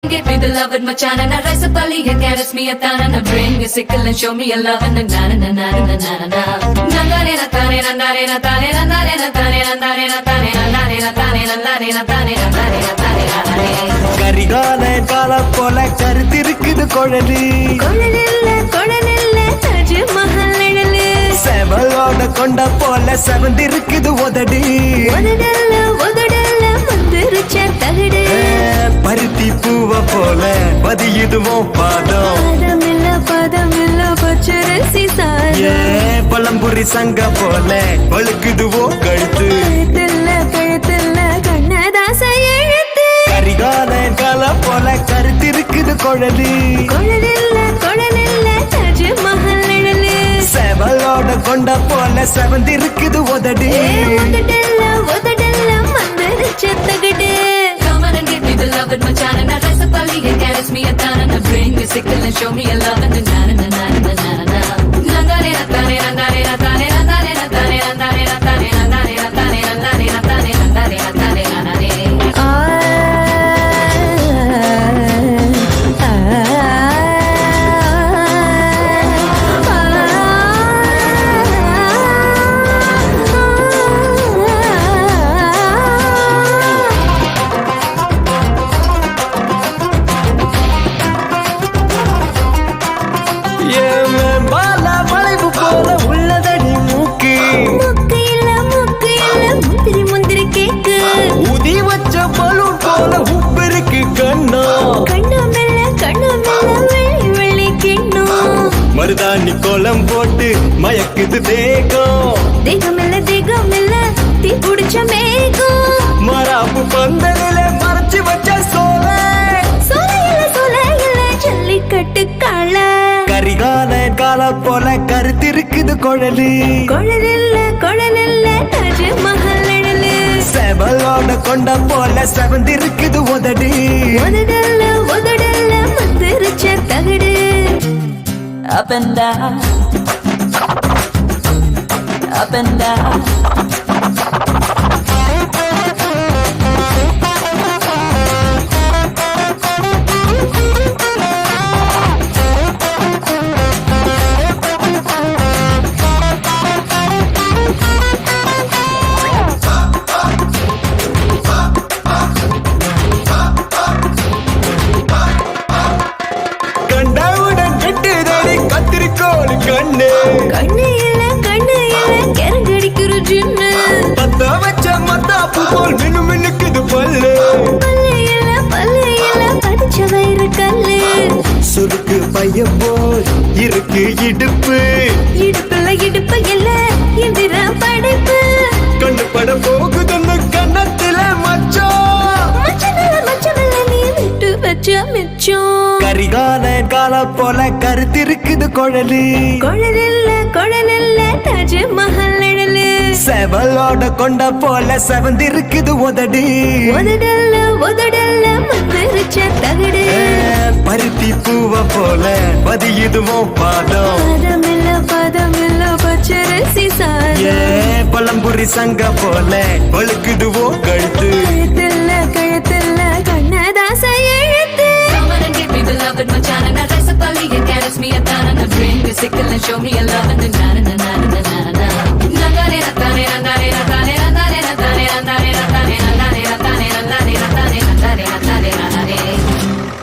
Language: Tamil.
Give me the love with my chana, na rice up ali, and carrots me a tana, na bring a sickle and show me a love and na na na na na na na na. Nandare na tane na nare na tane na nare na tane na nare na tane na nare na tane na nare na tane na nare na tane na nare. Karikala கால போல கருத்திருக்குது குழலி கொழலில்ல தாஜ்மஹல் நிழலு. செவலோட கொண்ட போல செவந்திருக்குது உதடி உதடல்ல வந்துருச்ச தகடு. பருத்தி பூவ போல பதியுதுவோம் பாதம் பதமில்ல பச்சரிசி சாதம். பழம்புரி சங்க போல வழுக்குதுவோ கழுத்து கழுத்துல கண்ணதாச எழுத்து. கரிகால கால போல கருத்திருக்குது குழலி கொழலில்ல தாஜ்மஹல் நிழலு. செவலோட கொண்ட போல செவந்திருக்குது உதடி உதடல்ல வந்துருச்ச தகடு. Come on and give me the love with my chana, na rice up ali, and carrots me a tana, na bring a sickle and show me a love and na na na na na na na. Nandare na tane na nare na tane na nare na tane na nare na tane na nare na tane na nare na tane na nare na tane na nare. பால வளைவு போல உள்ளதடி மூக்கு முந்திரி கேக்கு. உதி வச்ச பலூன் போல உப்பிருக்கு கண்ணா கண்ணு மெல்ல வெள்ளி கிண்ணும். மருதாணி கோலம் போட்டு மயக்குது தேகம் தேகமில்ல தீ புடிச்ச மேகம். மராப்பு பந்தலில மறைச்சு வச்ச சோலை சோலையில ஜல்லிக்கட்டு காள. கரிகால கால போல கருத்திருக்குது குழலி கொழலில்ல தாஜ்மஹல் நிழலு. செவலோட கொண்ட போல செவந்திருக்குது உதடி உதடல்ல வந்துருச்ச தகடு. Up and down, up and down. கண்டவுடன் கெட்டுதடி கத்திரிக்கோள் கண்ணு கண்ணு இல்ல கரங்கடிக்கிற ஜின்னு. பத்த வச்ச மத்தாப்பு போல் மினு மினுக்குது பல்லு பல்லு இல்ல பதிச்ச வயிறு கல்லு. சுருக்கு பைய போல் இருக்கு இடுப்பு இடுப்பு இல்ல எந்திர படைப்பு. கண்ணு பட போகுதுன்னு கண்ணத்தில மச்சம் மச்சமில்ல நீ விட்டு வச்ச மிச்சம். கரிகால கால போல கருத்திருக்குது குழலி கொழலில்ல தாஜ்மஹல் நிழலு. செவலோட கொண்ட போல செவந்திருக்குது உதடி உதடல்ல வந்துருச்ச தகடு. பருத்தி பூவ போல பதியுதுவோம் பாதம் பதமில்ல பச்சரிசி சாதம். பழம்புரி சங்க போல வழுக்குதுவோ கழுத்து கழுத்துல கண்ணதாச எழுத்து. Come on and give me the love with my chana, na rice up ali, and carrots me a tana, na bring a sickle and show me a love and